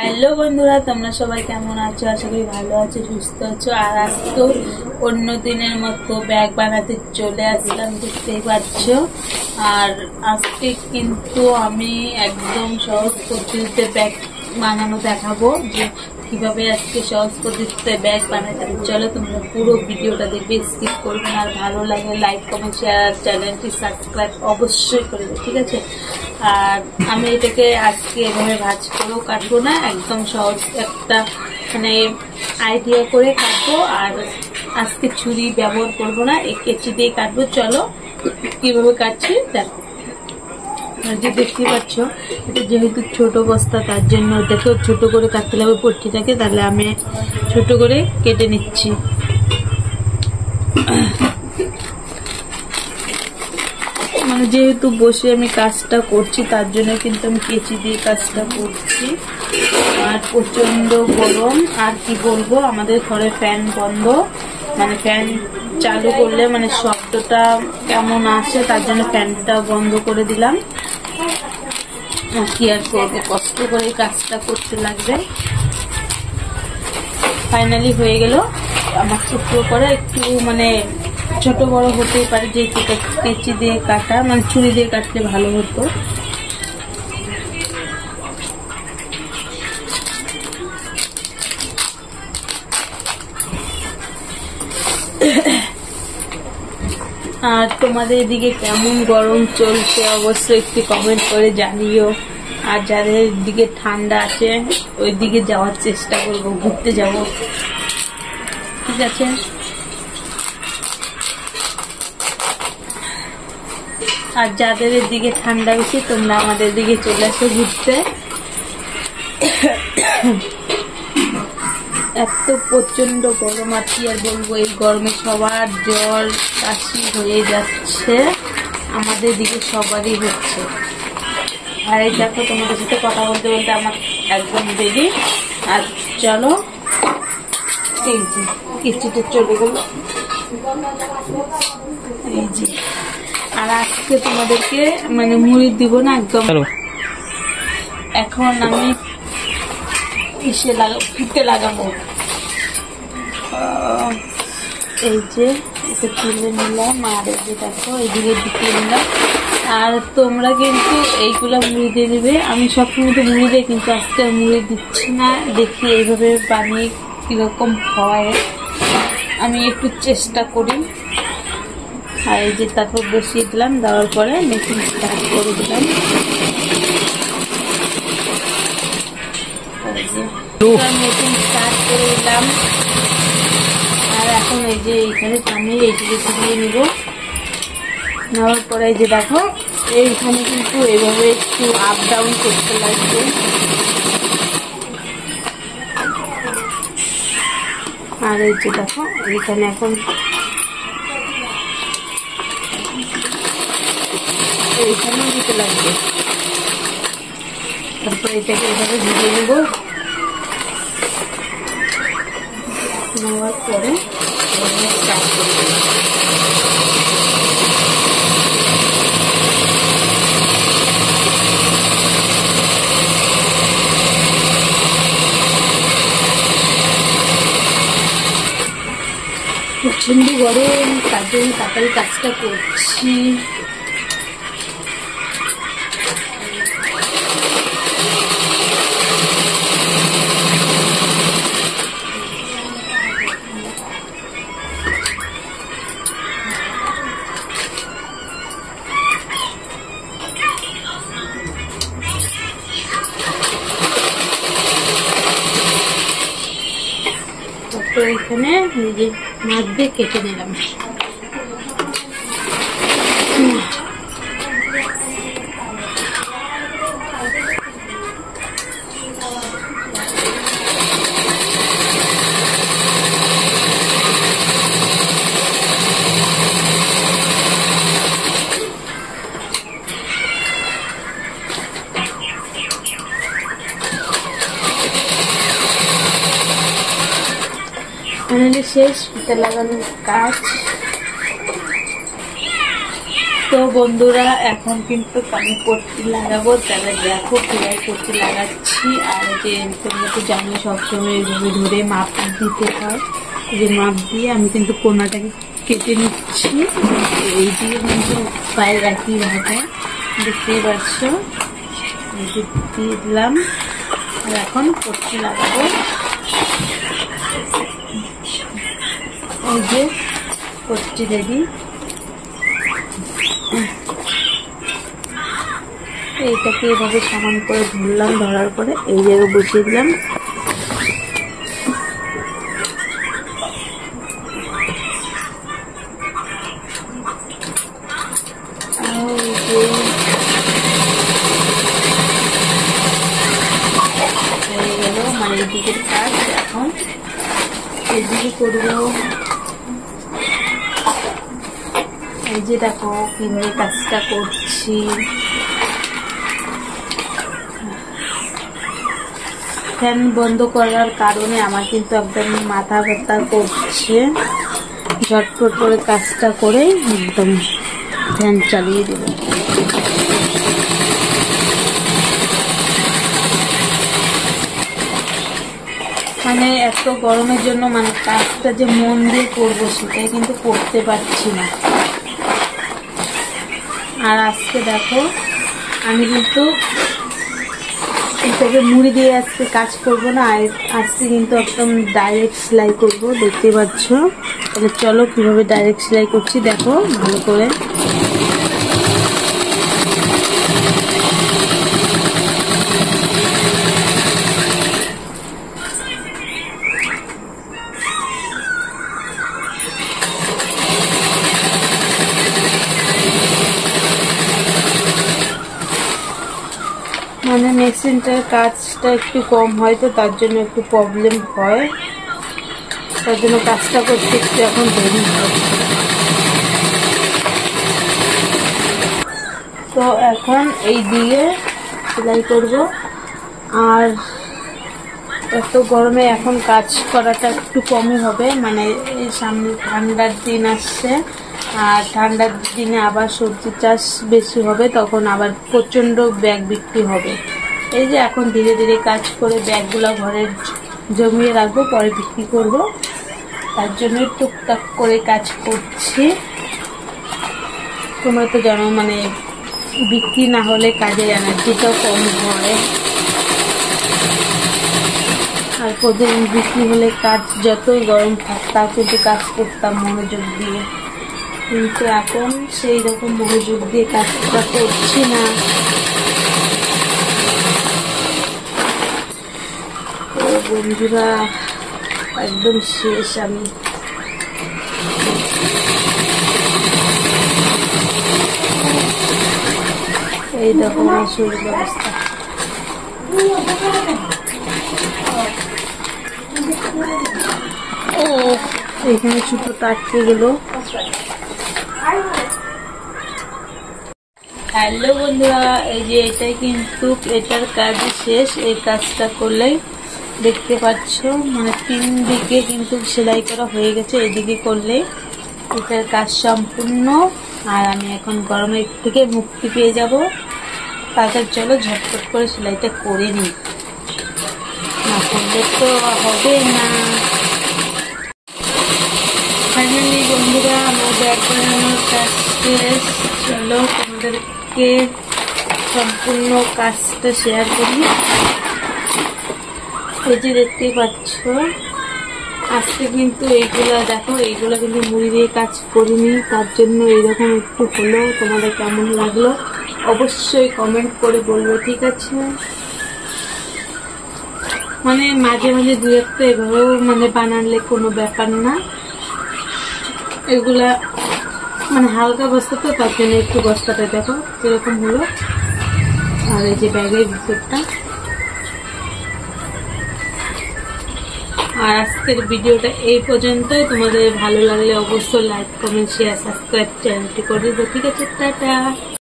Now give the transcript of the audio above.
Hello বন্ধুরা, তোমরা সবাই কেমন আছো? আশা করি ভালো আছো, সুস্থ আছো। আর আজ তো অন্য দিনের মতো ব্যাগ বানাতে চলে আসলাম, দেখতেই পাচ্ছ। আর আজকে কিন্তু আমি একদম সহজ পদ্ধতিতে ব্যাগ বানানো দেখাবো, যে কিভাবে আজকে সহজ পদ্ধতিতে ব্যাগ বানাতে। চলো তোমরা পুরো ভিডিওটা দেখবে, স্কিপ করবে না। আর ভালো লাগে লাইক, কমেন্ট, শেয়ার, চ্যানেলটি সাবস্ক্রাইব অবশ্যই করবে, ঠিক আছে? আর আমি এটাকে আজকে এভাবে ভাজ করেও কাটবো না, একদম সহজ একটা মানে আইডিয়া করে কাটবো। আর আজকে ছুরি ব্যবহার করবো না, এই কেচি দিয়ে কাটবো। চলো কিভাবে কাটছি দেখো। যে দেখতে পাচ্ছ, এটা যেহেতু ছোট বস্তা, তার জন্য এটাকেও ছোট করে কাটতে হবে পট্টিটাকে। তাহলে আমি ছোট করে কেটে নিচ্ছি। মানে যেহেতু বসে আমি কাজটা করছি, তার জন্য কিন্তু আমি কেচি দিয়ে কাজটা করছি। আর প্রচন্ড গরম, আর কি বলবো, আমাদের ঘরে ফ্যান বন্ধ, মানে ফ্যান চালু করলে মানে শব্দটা কেমন আসে, তার জন্য ফ্যানটা বন্ধ করে দিলাম। কি আর করবো, কষ্ট করে কাজটা করতে লাগবে। ফাইনালি হয়ে গেল আমার টুকরো করে। একটু মানে ছোট বড় হতেই পারে, যেহেতু কেচি দিয়ে কাটা, মানে ছুরি দিয়ে কাটলে ভালো হতো। আর তোমাদের এদিকে কেমন গরম চলছে অবশ্যই একটু কমেন্ট করে জানিও। আর যাদের দিকে ঠান্ডা আছে ওই দিকে যাওয়ার চেষ্টা করবো, ঘুরতে যাব, ঠিক আছে? আর যাদের দিকে ঠান্ডা বেশি, তোমরা আমাদের দিকে চলে আসো ঘুরতে। এত প্রচন্ড গরম, আর কি আর বলবো, এই গরমে সবার জ্বর কাশি হয়ে যাচ্ছে, আমাদের দিকে সবারই হচ্ছে। আর এই দেখো, তোমাদের সাথে কথা বলতে বলতে আমার একদম দেরি। আর চলো, এই যে কেচিটা চলে গেল, এই যে। আর আজকে তোমাদেরকে মানে মুড়ি দিব না একদম। এখন আমি ফিতে লাগাবো। এই যে এটা তুলে নিলাম, আর এই যে দেখো এইদিকে ঢুকিয়ে নিলাম। আর তোমরা কিন্তু এইগুলা মুড়ি দিয়ে দিবে। আমি সবসময় তো মুড়ি দিই, কিন্তু আজকে মুড়ি দিচ্ছি না। দেখি এইভাবে বানিয়ে কিরকম হয়, আমি একটু চেষ্টা করি। আর এই যে তারপর বসিয়ে দিলাম, দেওয়ার পরে মেশিন স্টার্ট করে দিলাম। মেশিন স্টার্ট করে দিলাম। আর এখন এই যে এইখানে আমি এইদিকে ছড়িয়ে নিব। নেওয়ার পরে এই যে দেখো, এইখানে কিন্তু এইভাবে একটু আপ ডাউন করতে লাগবে। আর এই যে দেখো, এইখানে এখন এইখানেও দিতে লাগবে। তারপর এটাকে এইভাবে ভিজিয়ে নেব। নেওয়ার পরে স্টার্ট করে দেব। প্রচন্ড গরম, তার জন্য তাড়াতাড়ি কাজটা করছি। তো এখানে এই যে মাছ দিয়ে কেটে নিলাম। ফাইনালি শেষ ফিতে লাগানোর কাজ। তো বন্ধুরা, এখন কিন্তু আমি পট্টি লাগাবো। তাহলে দেখো কিভাবে পট্টি লাগাচ্ছি। করছি। আর যে তোমরা তো জানো সবসময় এইভাবে ধরে মাপ দিতে হয়, যে মাপ দিয়ে আমি কিন্তু কোনাটাকে কেটে নিচ্ছি। এই দিয়ে কিন্তু পায়ের একইভাবে দেখতেই পাচ্ছ দিয়ে দিলাম। আর এখন পট্টি লাগাবো। এই যে পট্টি রেডি। এইটাকে এভাবে সমান করে ধরলাম, ধরার পরে এই জায়গায় বসিয়ে দিলাম। মানে এইদিকের কাজ এখন এদিকে করবো। এই যে দেখো কিভাবে কাজটা করছি। ফ্যান বন্ধ করার কারণে আমার কিন্তু একদম মাথা ব্যথা করছে। ঝটপট করে কাজটা করে একদম ফ্যান চালিয়ে দেব। মানে এত গরমের জন্য মানে কাজটা যে মন দিয়ে করবো সেটাই কিন্তু করতে পারছি না। আর আজকে দেখো আমি কিন্তু এটাকে মুড়ি দিয়ে আজকে কাজ করব না, আজকে কিন্তু একদম ডাইরেক্ট সেলাই করব। দেখতে পাচ্ছ। তাহলে চলো কিভাবে ডাইরেক্ট সেলাই করছি দেখো ভালো করে। মানে মেশিনটার কাজটা একটু কম হয় তো তার জন্য একটু প্রবলেম হয়, তার জন্য কাজটা করতে একটু এখন দেরি হয়। তো এখন এই দিয়ে সেলাই করব। আর এত গরমে এখন কাজ করাটা একটু কমই হবে। মানে এই সামনে ঠান্ডার দিন আসছে, আর ঠান্ডার দিনে আবার সবজি চাষ বেশি হবে, তখন আবার প্রচণ্ড ব্যাগ বিক্রি হবে। এই যে এখন ধীরে ধীরে কাজ করে ব্যাগগুলো ঘরে জমিয়ে রাখবো, পরে বিক্রি করব। তার জন্যই টুকটাক করে কাজ করছি। তোমরা তো জানো মানে বিক্রি না হলে কাজের এনার্জিটাও কম হয়। আর প্রতিদিন বিক্রি হলে কাজ যতই গরম থাকতাম কিন্তু কাজ করতাম মনোযোগ দিয়ে, কিন্তু এখন সেই রকম মনোযোগ দিয়ে কাজটা করছি না। বন্ধুরা একদম শেষ আমি। এই দেখো আমার শরীর অবস্থা। এখানে ছুটোটা আটকে গেল। হ্যালো বন্ধুরা, এই যে এটাই কিন্তু এটার কাজ শেষ। এই কাজটা করলেই দেখতে পাচ্ছ মানে 3 দিকে কিন্তু সেলাই করা হয়ে গেছে। এদিকে করলে এটার কাজ সম্পূর্ণ। আর আমি এখন গরমের থেকে মুক্তি পেয়ে যাব। তাদের চলো ঝটপট করে সেলাইটা করে নিই, না করলে তো হবে না। ফাইনালি বন্ধুরা আমার ব্যাগ বানানোর কাজ শেষ। চলো তোমাদেরকে সম্পূর্ণ কাজটা শেয়ার করি। এই যে দেখতেই পাচ্ছ আজকে কিন্তু এইগুলা দেখো, এইগুলা কিন্তু মুড়ি দিয়ে কাজ করিনি, তার জন্য এইরকম একটু হলো। তোমাদের কেমন লাগলো অবশ্যই কমেন্ট করে বলবো, ঠিক আছে? মানে মাঝে মাঝে দু একটা এভাবেও মানে বানালে কোনো ব্যাপার না। এগুলা মানে হালকা বস্তা তো তার জন্য একটু বস্তাটা দেখো কিরকম হলো। আর এই যে ব্যাগের ভিতরটা। আর আজকের ভিডিওটা এই পর্যন্তই। তোমাদের ভালো লাগলে অবশ্যই লাইক কমেন্ট শেয়ার সাবস্ক্রাইব চ্যানেলটি করে দেবো, ঠিক আছে? টাটা।